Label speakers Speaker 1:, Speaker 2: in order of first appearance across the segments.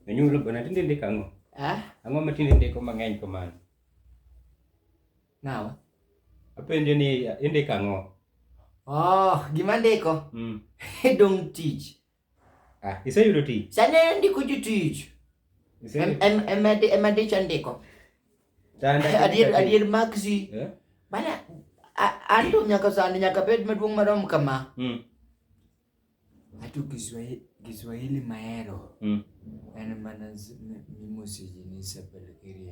Speaker 1: Onyulo bana tinde ndiko ang'o? Ang'o ma tinde ndiko mang'eny kamano?
Speaker 2: Nawa?
Speaker 1: Apenjo ni indiko ang'o?
Speaker 2: Gima ndiko? Dong tich.
Speaker 1: Iseyudo tich?
Speaker 2: Sane ndiko jotich. Ema dich andiko. Adier Maxi. Bana, anto nyaka sani nyaka bed maduong' marom kama. Atu Kiswahili mahero. En mana mimosi ni sapalakiri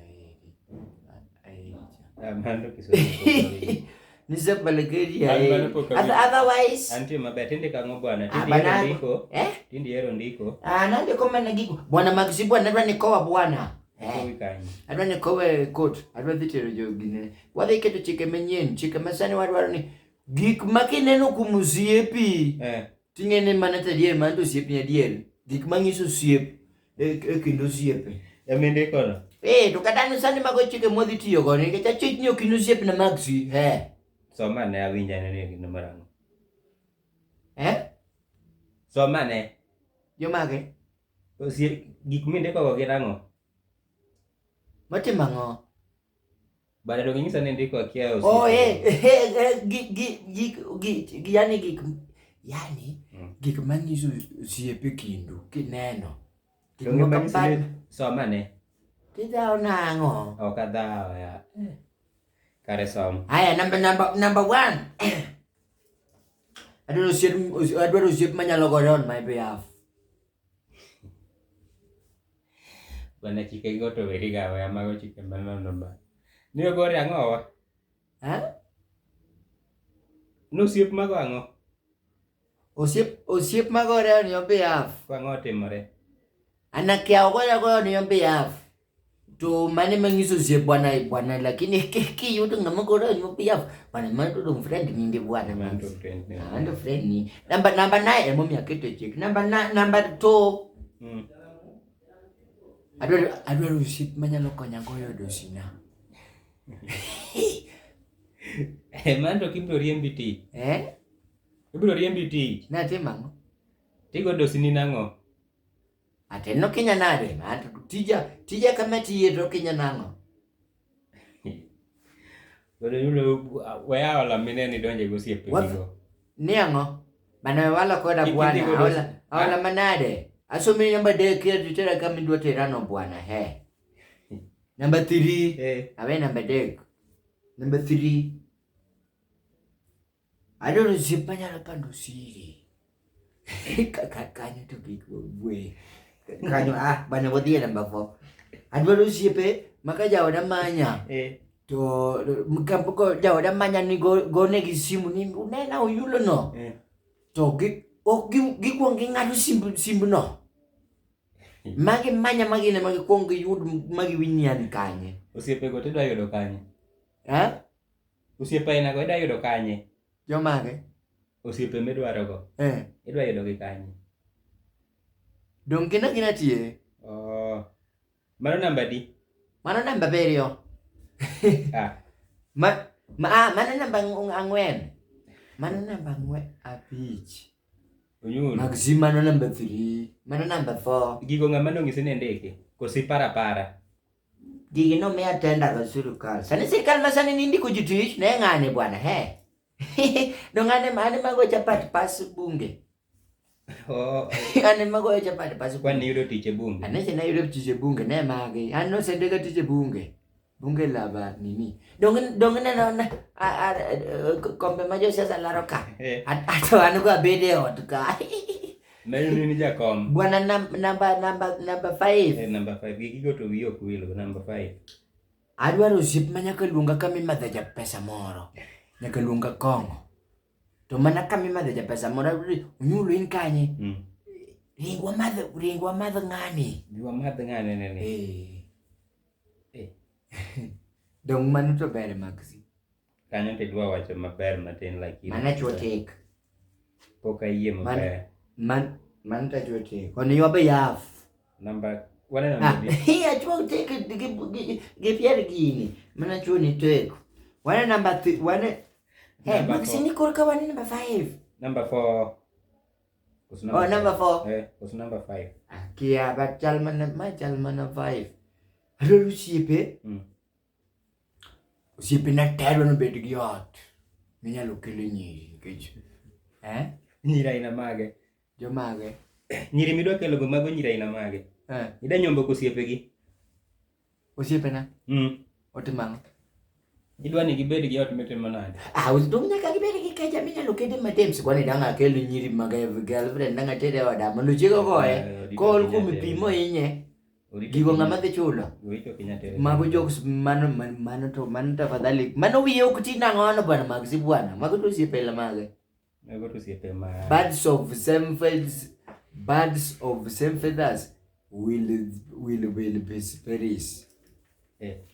Speaker 1: Mando Kiswahili.
Speaker 2: Ni sapalakiri otherwise.
Speaker 1: Anti maber tindiko ang'o bwana? Tindi hero ndiko.
Speaker 2: Nandiko mana gigo. Bwana Maxi bwana adwa nikowa bwana. Adwa nikowe kot. Adwa dhi tero jogine. Wadhi keto chike manyien. Chike masani wadwaro ni gik makineno kuom osiepi. Ting'ene mana tadier man to osiepi adier. Gik manyiso osiep e kind osiepe.
Speaker 1: Emindiko no?
Speaker 2: To kata ni sani mago chike modhi tiyo go nikech achich ni okind osiep na Maxi.
Speaker 1: Somane awinja ne gino marang'o. Somane.
Speaker 2: Jomage?
Speaker 1: Gik mindiko go gin ang'o?
Speaker 2: Matimo ang'o?
Speaker 1: Bana dong inyisa ni ndiko akia
Speaker 2: gik manyiso osiepe kindu kineno.
Speaker 1: Somane.
Speaker 2: Tidhao nang'o?
Speaker 1: Ok adhao ya. Kare som.
Speaker 2: Aya, number 1. Adwaro osiep manyalo goyo on my behalf.
Speaker 1: Bana chike go to veri gawe amago chike manono ba. Ni ogore ang'o wa? No osiep mago ang'o?
Speaker 2: Osiep magore on your behalf.
Speaker 1: Ang'o timore?
Speaker 2: Anakia goyo on your behalf. To mane mangiso osiep bwana lakini kiyudo ng'ama gore on your behalf. Bwana manto dong friend ninde bwana.
Speaker 1: Manto friend ni.
Speaker 2: Manto friend ni. Number 9 emo mi aketo chik. Number 2. Adwaro osiep manyalo konya goyo dosina.
Speaker 1: Manto kibro riembi tich. Ibro riembi tich.
Speaker 2: Natimo ang'o?
Speaker 1: Tigo dosini nang'o?
Speaker 2: Ateno kinya nade, manto tija kama tiye to kinya nang'o.
Speaker 1: Bado yulo waya wala mineni donje go osiepe gigo.
Speaker 2: Ni ang'o? Bana wala koda bwana. Awala manade. Asomi number 3 kia titera kama ndwa terano bwana Number 3. Awe number 3. Number 3. Adoro sipanya la pando siri. Kakakanya to bigwe. Kanyo bana wodi number 4. Adoro sipe makaja wada manya. To mkampoko jawada manya ni gone gisimu ni unena uyulo no. To gikuongi ng'ado simbu no. Magi manya magi ne magi kuongi yud magi winyan kanye.
Speaker 1: Osiepe go tidwa yudo kanye? Osiepe ina go idwa yudo kanye?
Speaker 2: Jomage?
Speaker 1: Osiepe midwaro go? Idwa yudo gi kanye?
Speaker 2: Dong kina tiye?
Speaker 1: Mano namba di?
Speaker 2: Mano namba 7. Mano namba 4. Mano namba 5.
Speaker 1: Onyulo.
Speaker 2: Maxi mano number 3. Mano number 4.
Speaker 1: Gigo ng'ama nong'isi ni ndiki? Kosi para.
Speaker 2: Gigi no me atenda ga sirikal. Sani sirikal masani nindiko jitich ne ng'ane bwana Dongane mane mago chapat pas bunge. Ane mago chapat pas bunge.
Speaker 1: Kwani yudo tich e bunge?
Speaker 2: Ane sina yudo tich e bunge ne magi. Ano sendega tich e bunge. Bunge laba nini. Dongane na kombe majo siasa laro ka. Ato anu go abede ot ka.
Speaker 1: Meru nini jakom?
Speaker 2: Bwana number 5.
Speaker 1: Number 5. Gigi go to wiyo kuwilo number 5.
Speaker 2: Adwaro osiep manyaka luonga kami madhe ja pesa moro. Nyaka luonga kongo. To mana kami madhe ja pesa moro. Onyulo in kanye. Ringwa madhe ng'ani.
Speaker 1: Ringwa madhe ng'ani nene.
Speaker 2: Dong mano to bere Maxi.
Speaker 1: Kanyo tidwa wacho maber matin like you.
Speaker 2: Mana chwo tek.
Speaker 1: Poka yie maber.
Speaker 2: Man ta chwo tek. On your behalf.
Speaker 1: Wane number di?
Speaker 2: Chwo tek gi pier gini. Mana chwo ni tek. Wane number 3. Wane. Maxi ni korka wane number 5.
Speaker 1: Number 4.
Speaker 2: Number 4.
Speaker 1: Was number 5.
Speaker 2: Kia but chalmana 5. Adwaro osiepe. Osiepe na tero no bed gi ot. Minyalo kelo nyiri nikech
Speaker 1: Nyiri aina mage?
Speaker 2: Jomage.
Speaker 1: Nyiri midwa kelo go mago nyiri aina mage? Ida nyombo ko osiepegi?
Speaker 2: Osiepena? Otimang'o?
Speaker 1: Idwa ni gibed gi ot mitimo nade?
Speaker 2: Dong nyaka gibed gi keja minyalo kede matem. Sikwani danga kelo nyiri mag girlfriend danga tere oda mondo chiego goye. Kol kum pi mohinye. Gigo ng'ama dhi chulo. Mago jokes mano tafadhali. Mano wiye ok ti nang'ono bwana mag si bwana. Mago to osiepe la mage.
Speaker 1: Mago to osiepe ma.
Speaker 2: Birds of same feathers will be spares.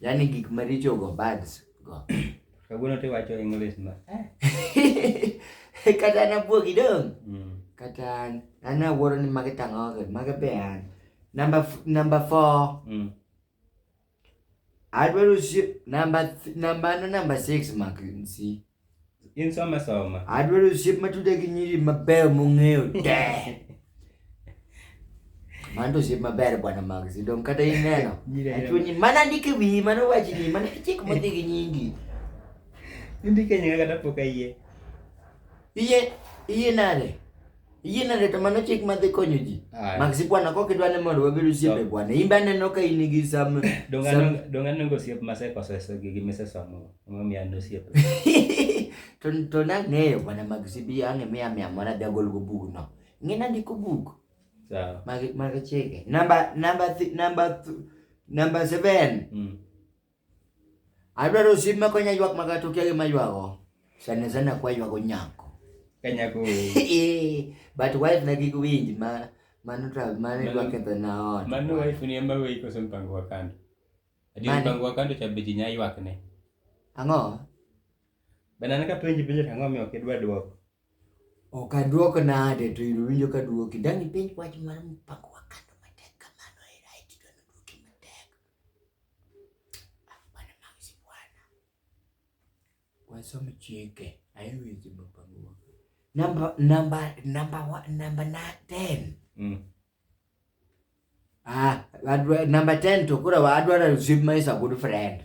Speaker 2: Yani gik maricho go birds go.
Speaker 1: Kaguna te wacho English ma.
Speaker 2: Kata na buogi dong. Kata ana woro ni mage tangoge mage bean. Number 4. Adwaro ship number 6 makinsi.
Speaker 1: In soma.
Speaker 2: Adwaro ship matude gi nyiri mabeyo mong'eyo te. Mando ship maber bwana magzi dong kata ineno. Achuni mana ndike wi mano wachi ni mana chik modhi gi nyingi.
Speaker 1: Ndike nyinga kata poka iye.
Speaker 2: Iye nade? Iye nade to mano chik madhi konyo ji. Magzi bwana kok idwane mondo wabedo osiepe bwana. Imba neno ka in gi sam
Speaker 1: dongan ngo osiep masekoso gi misesomo. Ng'omi ando osiepe.
Speaker 2: To na ng'eyo bwana magzi bi ang'e miya mona dhi agol go bug no. Ng'ina ndiko bug.
Speaker 1: Sawa.
Speaker 2: Maga cheke. Number 7. Adwaro osiep makonya ywak magatokia gi maywago. Sana kwa ywago nyako.
Speaker 1: Kanyako.
Speaker 2: But wife na gigo winji mano ywak etho na ot.
Speaker 1: Mano wife ni ema wei koso mpango wa kando. Adi mpango wa kando cha beji nya ywak ne.
Speaker 2: Ang'o?
Speaker 1: Banana ka penji ang'o mi ok idwa duoko.
Speaker 2: Ok aduoko nade to iwinjo ka duoki. Dang ipenj wach mar mpango wa kando matek kamano right to duoki matek. Bwana magsi bwana. Wasom chike. Ayo weche mpango wa. Number 10. Number 10 to kura wa adwaro osiep ma is a good friend.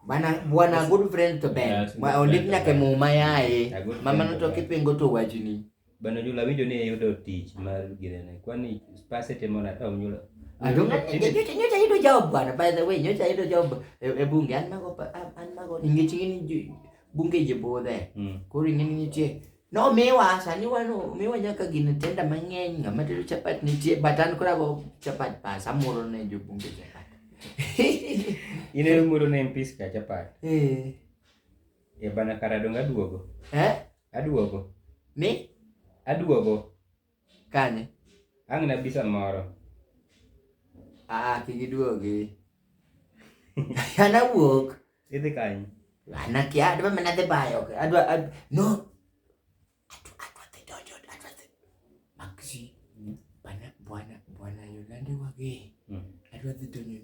Speaker 2: Bwana good friend to ben. Ondik nyake muma yae. Mama no to kipingo to wachni.
Speaker 1: Bano jula winjo ni yudo tich mar girene. Kwani spase temo na ONYULO.
Speaker 2: Nyocha yudo job bwana. By the way, nyocha yudo job e bunge. An mago ingechingini bunge je bodhe. Kuri ngini nitie. No miwa sani wano miwa nyaka gine tenda mang'eny ng'ama tedo chapat nitie batan kora go chapat pa samoro ne jo bunge chapat.
Speaker 1: Ine muro ne mpis ka chapat. Bana kara donga duogo. Aduogo.
Speaker 2: Ni?
Speaker 1: Aduogo.
Speaker 2: Kanye?
Speaker 1: Ang na bisa moro.
Speaker 2: Kiki duogi. Ana wuok.
Speaker 1: Idhi kanye?
Speaker 2: Anak ya, ada mana ada bayo. No. Adwa Maxi. Bwana Yolande wage. Adwa donyo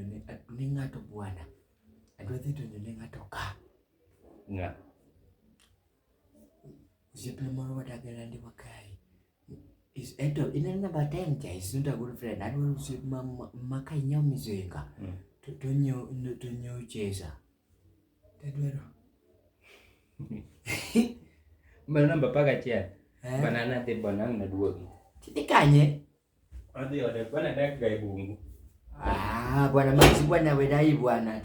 Speaker 2: ne ni ng'ato bwana. Adwa donyo ne ng'ato ka.
Speaker 1: Nga.
Speaker 2: Osiepe moro wadagelande wakai. Is ento ina number 10 ja is not a good friend. Adwa osiep makai nyao mizenga. To nyo cheza. Adwaro.
Speaker 1: Mana namba paga chia. Banana te bonang na duogi.
Speaker 2: Titi kanye?
Speaker 1: Adi ode bwana dak gai bungu.
Speaker 2: Bwana Maxi bwana wedai bwana.